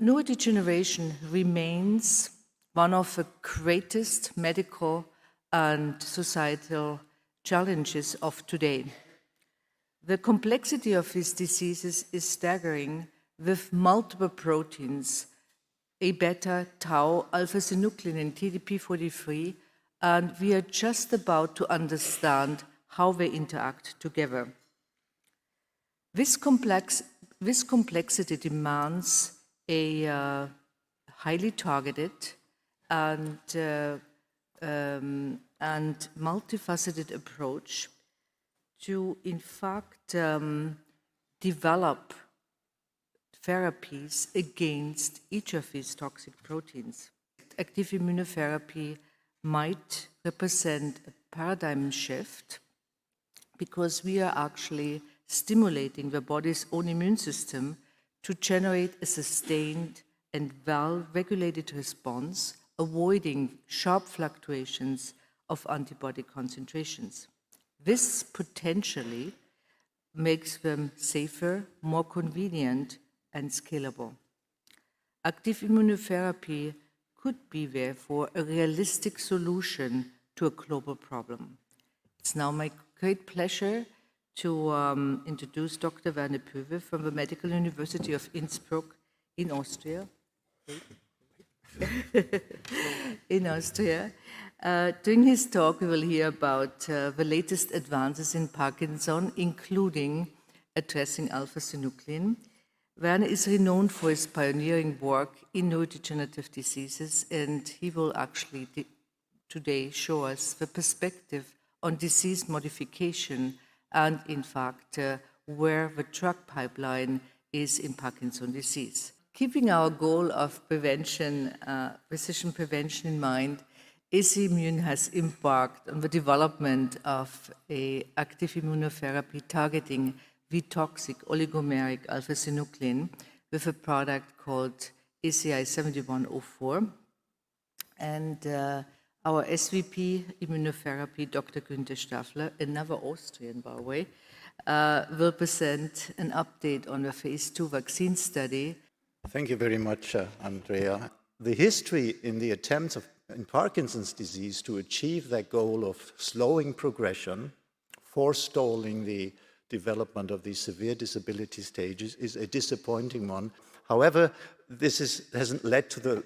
Neurodegeneration remains one of the greatest medical and societal challenges of today. The complexity of these diseases is staggering, with multiple proteins, Abeta, tau, alpha-synuclein, and TDP-43, and we are just about to understand how they interact together. This complexity demands a highly targeted and multifaceted approach to, in fact, develop therapies against each of these toxic proteins. Active immunotherapy might represent a paradigm shift because we are actually stimulating the body's own immune system to generate a sustained and well-regulated response, avoiding sharp fluctuations of antibody concentrations. This potentially makes them safer, more convenient, and scalable. Active immunotherapy could be, therefore, a realistic solution to a global problem. It's now my great pleasure to introduce Dr. Werner Poewe from the Medical University of Innsbruck in Austria. In Austria. During his talk, we will hear about the latest advances in Parkinson, including addressing alpha-synuclein. Werner is renowned for his pioneering work in neurodegenerative diseases, and he will actually today show us the perspective on disease modification and, in fact, where the drug pipeline is in Parkinson's disease. Keeping our goal of prevention, precision prevention in mind, ACI Immune has embarked on the development of an active immunotherapy targeting the toxic oligomeric alpha-synuclein with a product called ACI-7104. And our SVP immunotherapy, Dr. Günther Staffler, another Austrian, by the way, will present an update on the phase 2 vaccine study. Thank you very much, Andrea. The history in the attempts in Parkinson's disease to achieve that goal of slowing progression, forestalling the development of these severe disability stages is a disappointing one. However, this hasn't led to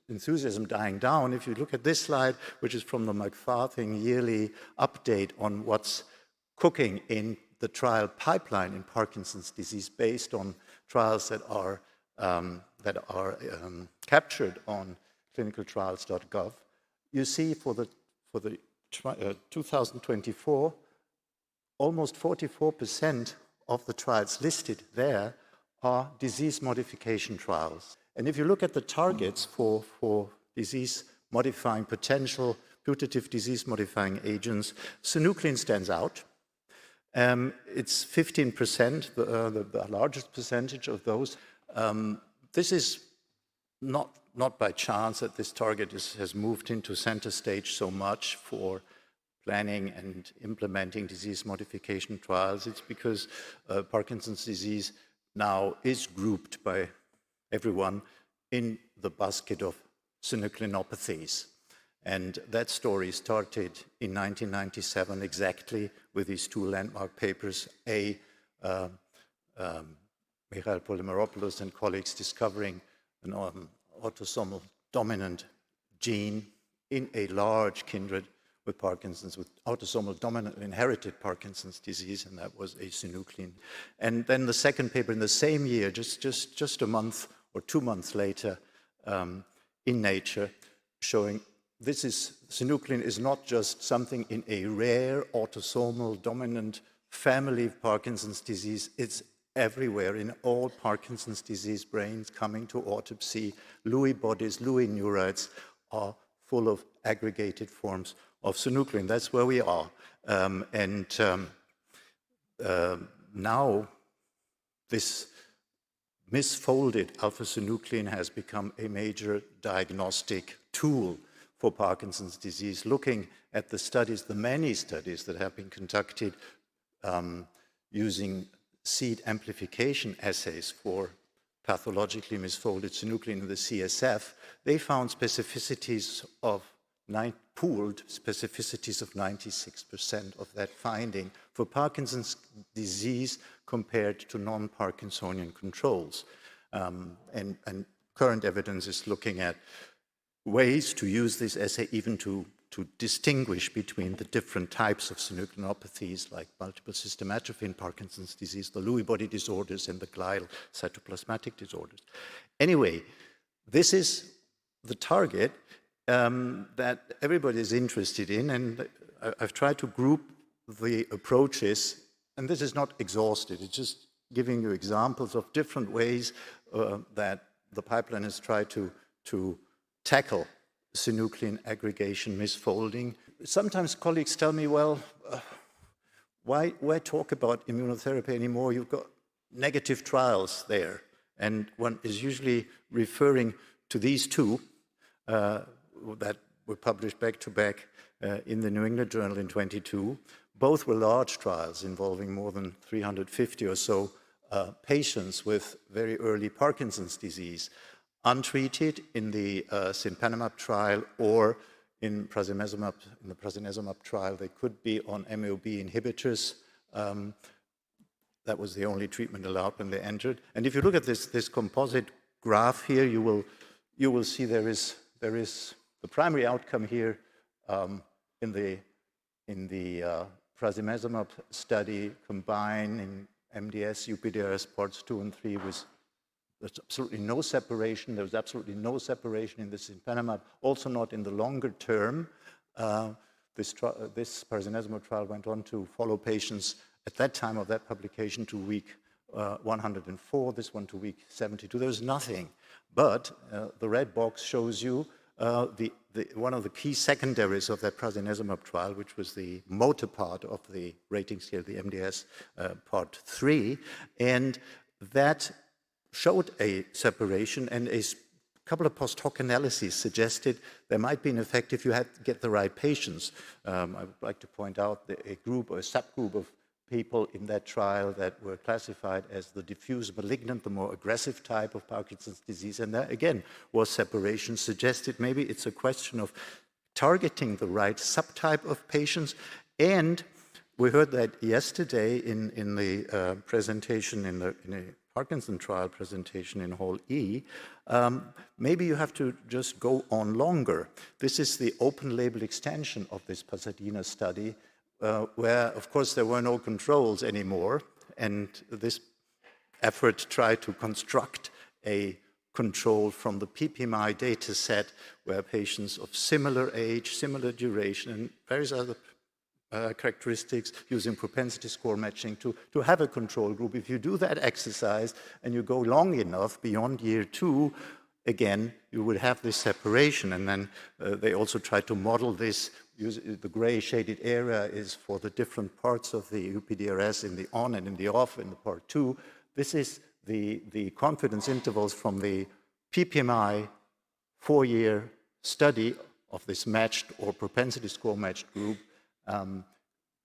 enthusiasm dying down. If you look at this slide, which is from the McFarthing yearly update on what's cooking in the trial pipeline in Parkinson's disease based on trials that are captured on clinicaltrials.gov, you see for the 2024, almost 44% of the trials listed there are disease modification trials. And if you look at the targets for disease-modifying potential, putative disease-modifying agents, synuclein stands out. It's 15%, the largest percentage of those. This is not by chance that this target has moved into center stage so much for planning and implementing disease modification trials. It's because Parkinson's disease now is grouped by everyone in the basket of synucleinopathies. And that story started in 1997 exactly with these two landmark papers, Michael Polymeropoulos and colleagues discovering an autosomal dominant gene in a large kindred with Parkinson's, with autosomal dominant inherited Parkinson's disease, and that was a-synuclein. And then the second paper in the same year, just a month or 2 months later, in Nature, showing synuclein is not just something in a rare autosomal dominant family of Parkinson's disease, it's everywhere in all Parkinson's disease brains coming to autopsy. Lewy bodies, Lewy neurites are full of aggregated forms of synuclein. That's where we are. Now this misfolded alpha-synuclein has become a major diagnostic tool for Parkinson's disease, looking at the studies, the many studies that have been conducted using seed amplification assays for pathologically misfolded synuclein in the CSF, they found specificities of pooled specificities of 96% of that finding for Parkinson's disease compared to non-Parkinsonian controls. And current evidence is looking at ways to use this assay even to distinguish between the different types of synucleinopathies like multiple system atrophy in Parkinson's disease, the Lewy body disorders, and the glial cytoplasmatic disorders. Anyway, this is the target that everybody is interested in, and I've tried to group the approaches, and this is not exhaustive, it's just giving you examples of different ways that the pipeline has tried to tackle synuclein aggregation misfolding. Sometimes colleagues tell me, well, why talk about immunotherapy anymore? You've got negative trials there. And one is usually referring to these two that were published back-to-back in the New England Journal in 22. Both were large trials involving more than 350 or so patients with very early Parkinson's disease, untreated in the cinpanemab trial or in prasinezumab. In the prasinezumab trial, they could be on MAO-B inhibitors. That was the only treatment allowed when they entered. And if you look at this composite graph here, you will see there is the primary outcome here in the prasinezumab study combining MDS, UPDRS parts 2 and 3 was there's absolutely no separation. There was absolutely no separation in the cinpanemab, also not in the longer term. This prasinezumab trial went on to follow patients at that time of that publication to week 104, this one to week 72. There was nothing. But the red box shows you one of the key secondaries of that prasinezumab trial, which was the motor part of the rating scale, the MDS part 3. And that showed a separation, and a couple of post hoc analyses suggested there might be an effect if you had to get the right patients. I would like to point out that a group or a subgroup of people in that trial that were classified as the diffuse malignant, the more aggressive type of Parkinson's disease, and that again was separation, suggested maybe it's a question of targeting the right subtype of patients. And we heard that yesterday in the presentation in a Parkinson trial presentation in Hall E. Maybe you have to just go on longer. This is the open label extension of this Pasadena study, where, of course, there were no controls anymore, and this effort tried to construct a control from the PPMI data set where patients of similar age, similar duration, and various other characteristics using propensity score matching to have a control group. If you do that exercise and you go long enough beyond year 2, again, you will have this separation. And then they also try to model this. The gray shaded area is for the different parts of the UPDRS in the on and in the off in the part 2. This is the confidence intervals from the PPMI 4-year study of this matched or propensity score matched group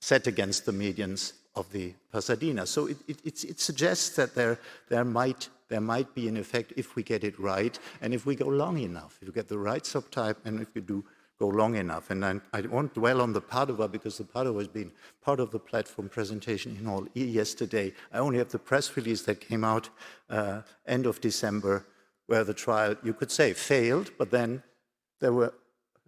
set against the medians of the Pasadena. So it suggests that there might be an effect if we get it right, and if we go long enough, if you get the right subtype, and if you do go long enough. And I won't dwell on the Padova, because the Padova has been part of the platform presentation in Hall E yesterday. I only have the press release that came out end of December, where the trial, you could say, failed, but then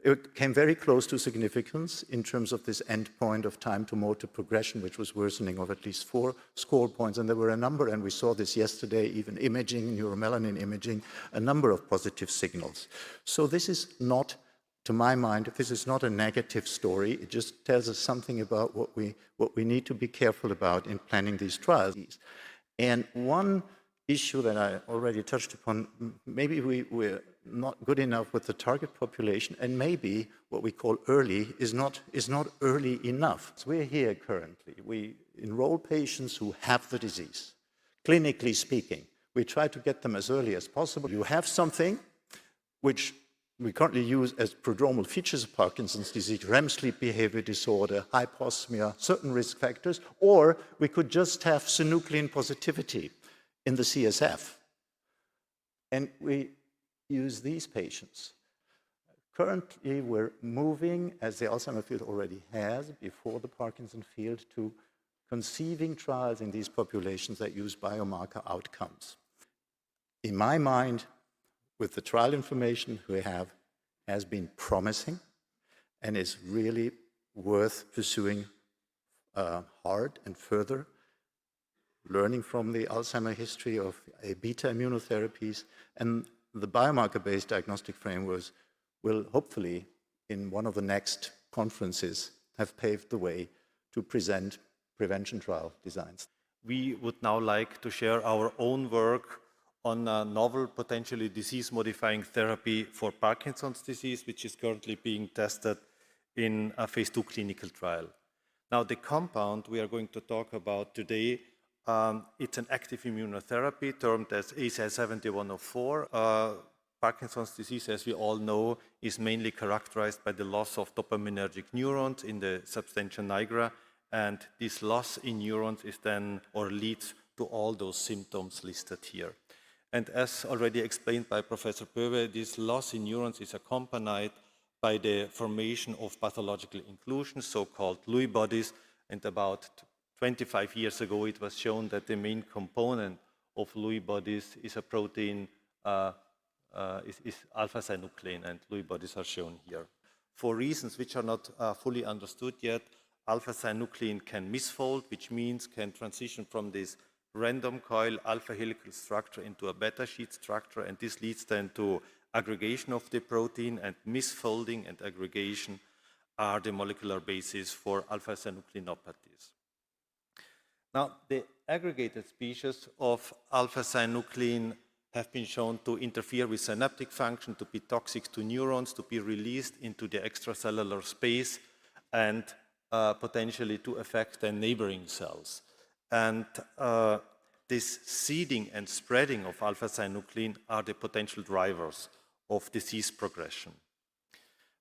it came very close to significance in terms of this endpoint of time to motor progression, which was worsening of at least 4 score points. And there were a number, and we saw this yesterday, even imaging, neuromelanin imaging, a number of positive signals. So this is not, to my mind, this is not a negative story. It just tells us something about what we need to be careful about in planning these trials. And one issue that I already touched upon, maybe we're not good enough with the target population, and maybe what we call early is not early enough. So we're here currently. We enroll patients who have the disease. Clinically speaking, we try to get them as early as possible. You have something which we currently use as prodromal features of Parkinson's disease, REM sleep behavior disorder, hyposmia, certain risk factors, or we could just have synuclein positivity in the CSF. And we use these patients. Currently, we're moving, as the Alzheimer field already has, before the Parkinson field, to conceiving trials in these populations that use biomarker outcomes. In my mind, with the trial information we have, has been promising and is really worth pursuing hard and further, learning from the Alzheimer history of Abeta immunotherapies, and the biomarker-based diagnostic frameworks will hopefully, in one of the next conferences, have paved the way to present prevention trial designs. We would now like to share our own work on a novel, potentially disease-modifying therapy for Parkinson's disease, which is currently being tested in a phase 2 clinical trial. Now, the compound we are going to talk about today, it's an active immunotherapy termed as ACI-7104. Parkinson's disease, as we all know, is mainly characterized by the loss of dopaminergic neurons in the substantia nigra, and this loss in neurons is then, or leads to all those symptoms listed here. And as already explained by Professor Poewe, this loss in neurons is accompanied by the formation of pathological inclusions, so-called Lewy bodies, and about 25 years ago it was shown that the main component of Lewy bodies is a protein, is alpha-synuclein, and Lewy bodies are shown here. For reasons which are not fully understood yet, alpha-synuclein can misfold, which means can transition from this random coil alpha helical structure into a beta sheet structure, and this leads then to aggregation of the protein, and misfolding and aggregation are the molecular basis for alpha-synucleinopathies. Now, the aggregated species of alpha-synuclein have been shown to interfere with synaptic function, to be toxic to neurons, to be released into the extracellular space, and potentially to affect the neighboring cells. And this seeding and spreading of alpha-synuclein are the potential drivers of disease progression.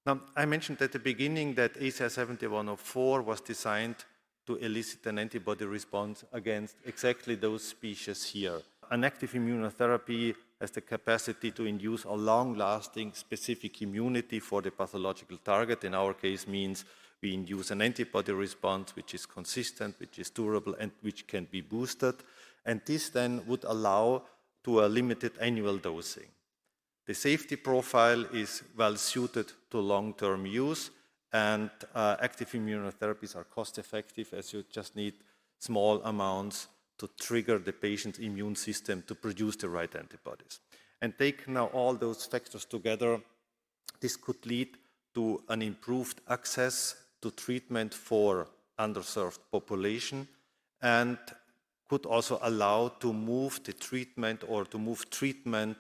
Now, I mentioned at the beginning that ACI-7104 was designed to elicit an antibody response against exactly those species here. An active immunotherapy has the capacity to induce a long-lasting specific immunity for the pathological target. In our case, means we induce an antibody response which is consistent, which is durable, and which can be boosted. And this then would allow to a limited annual dosing. The safety profile is well suited to long-term use, and active immunotherapies are cost-effective, as you just need small amounts to trigger the patient's immune system to produce the right antibodies. And take now all those factors together, this could lead to an improved access to treatment for underserved population, and could also allow to move the treatment, or to move treatment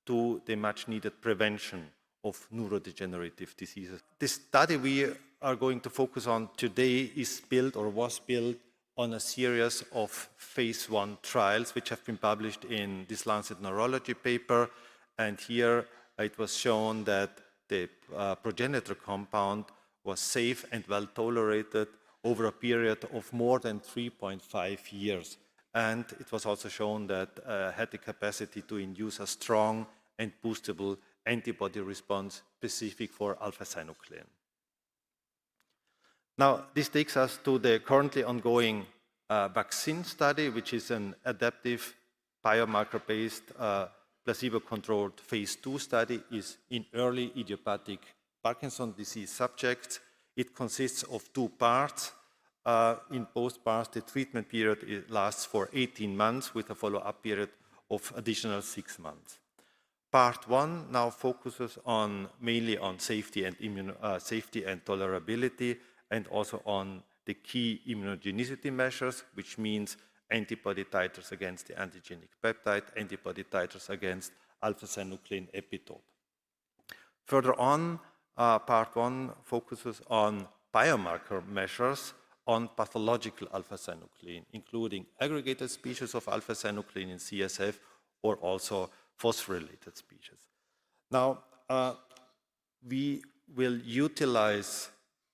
to the much needed prevention of neurodegenerative diseases. The study we are going to focus on today is built, or was built, on a series of phase 1 trials which have been published in this Lancet Neurology paper. And here it was shown that the progenitor compound was safe and well tolerated over a period of more than 3.5 years. And it was also shown that had the capacity to induce a strong and boostable antibody response specific for alpha-synuclein. Now, this takes us to the currently ongoing vaccine study, which is an adaptive biomarker-based placebo-controlled phase 2 study, is in early idiopathic Parkinson's disease subjects. It consists of 2 parts. In both parts, the treatment period lasts for 18 months with a follow-up period of additional 6 months. Part 1 now focuses mainly on safety and tolerability, and also on the key immunogenicity measures, which means antibody titers against the antigenic peptide, antibody titers against alpha-synuclein epitope. Further on, part 1 focuses on biomarker measures on pathological alpha-synuclein, including aggregated species of alpha-synuclein in CSF, or also phosphorylated species. Now, we will utilize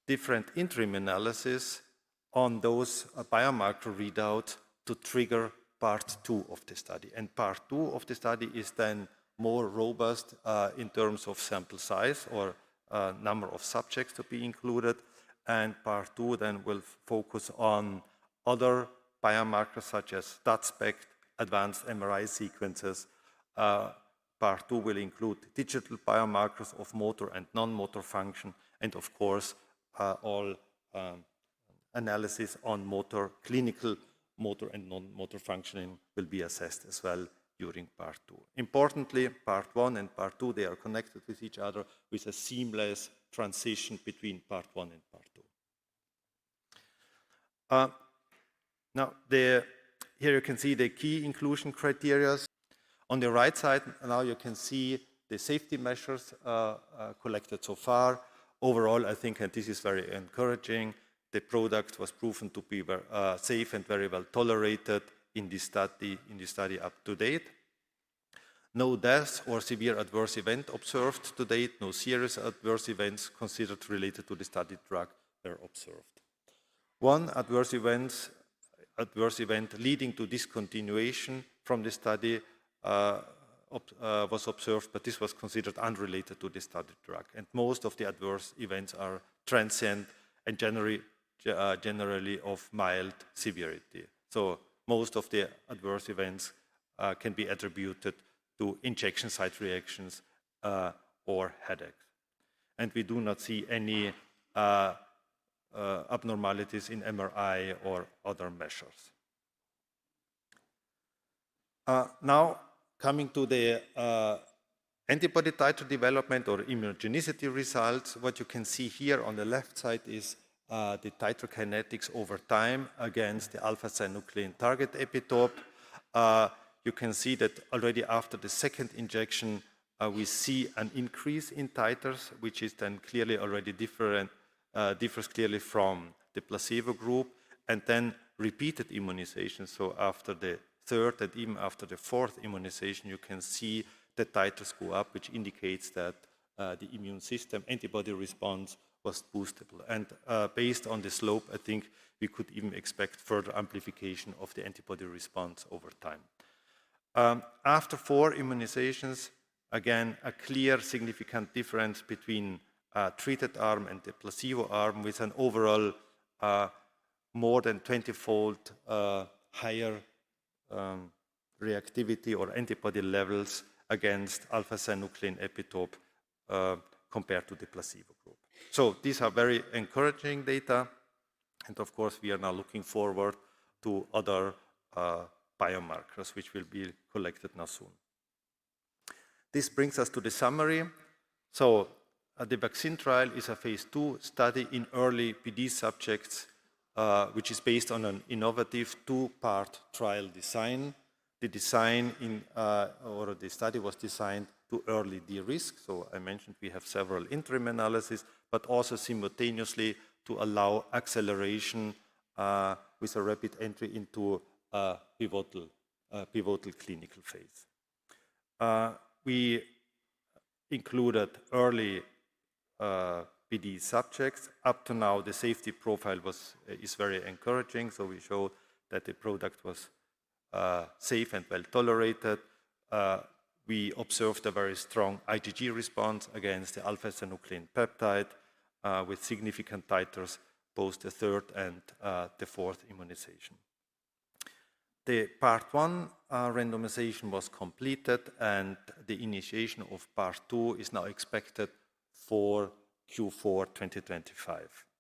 different interim analysis on those biomarker readouts to trigger part 2 of the study. And part 2 of the study is then more robust in terms of sample size or number of subjects to be included. And part 2 then will focus on other biomarkers such as DAT-SPECT, advanced MRI sequences. Part 2 will include digital biomarkers of motor and non-motor function, and of course, all analysis on clinical motor and non-motor functioning will be assessed as well during part 2. Importantly, part 1 and part 2, they are connected with each other with a seamless transition between part 1 and part 2. Now, here you can see the key inclusion criteria. On the right side, now you can see the safety measures collected so far. Overall, I think, and this is very encouraging, the product was proven to be safe and very well tolerated in this study up to date. No deaths or severe adverse event observed to date. No serious adverse events considered related to the study drug were observed. One adverse event leading to discontinuation from the study was observed, but this was considered unrelated to the study drug. And most of the adverse events are transient and generally of mild severity. So most of the adverse events can be attributed to injection site reactions or headaches. And we do not see any abnormalities in MRI or other measures. Now, coming to the antibody titer development or immunogenicity results, what you can see here on the left side is the titer kinetics over time against the alpha-synuclein target epitope. You can see that already after the second injection, we see an increase in titers, which is then clearly already differs clearly from the placebo group, and then repeated immunization. So after the third and even after the fourth immunization, you can see the titers go up, which indicates that the immune system antibody response was boostable. And based on the slope, I think we could even expect further amplification of the antibody response over time. After 4 immunizations, again, a clear significant difference between treated arm and the placebo arm with an overall more than 20-fold higher reactivity or antibody levels against alpha-synuclein epitope compared to the placebo group. So these are very encouraging data, and of course we are now looking forward to other biomarkers which will be collected now soon. This brings us to the summary. So the vaccine trial is a phase 2 study in early PD subjects, which is based on an innovative 2-part trial design. The design or the study was designed to early de-risk. So I mentioned we have several interim analyses, but also simultaneously to allow acceleration with a rapid entry into a pivotal clinical phase. We included early PD subjects. Up to now, the safety profile is very encouraging. So we showed that the product was safe and well tolerated. We observed a very strong IgG response against the alpha-synuclein peptide with significant titers post the 3rd and the 4th immunization. The part 1 randomization was completed, and the initiation of part 2 is now expected for Q4 2025.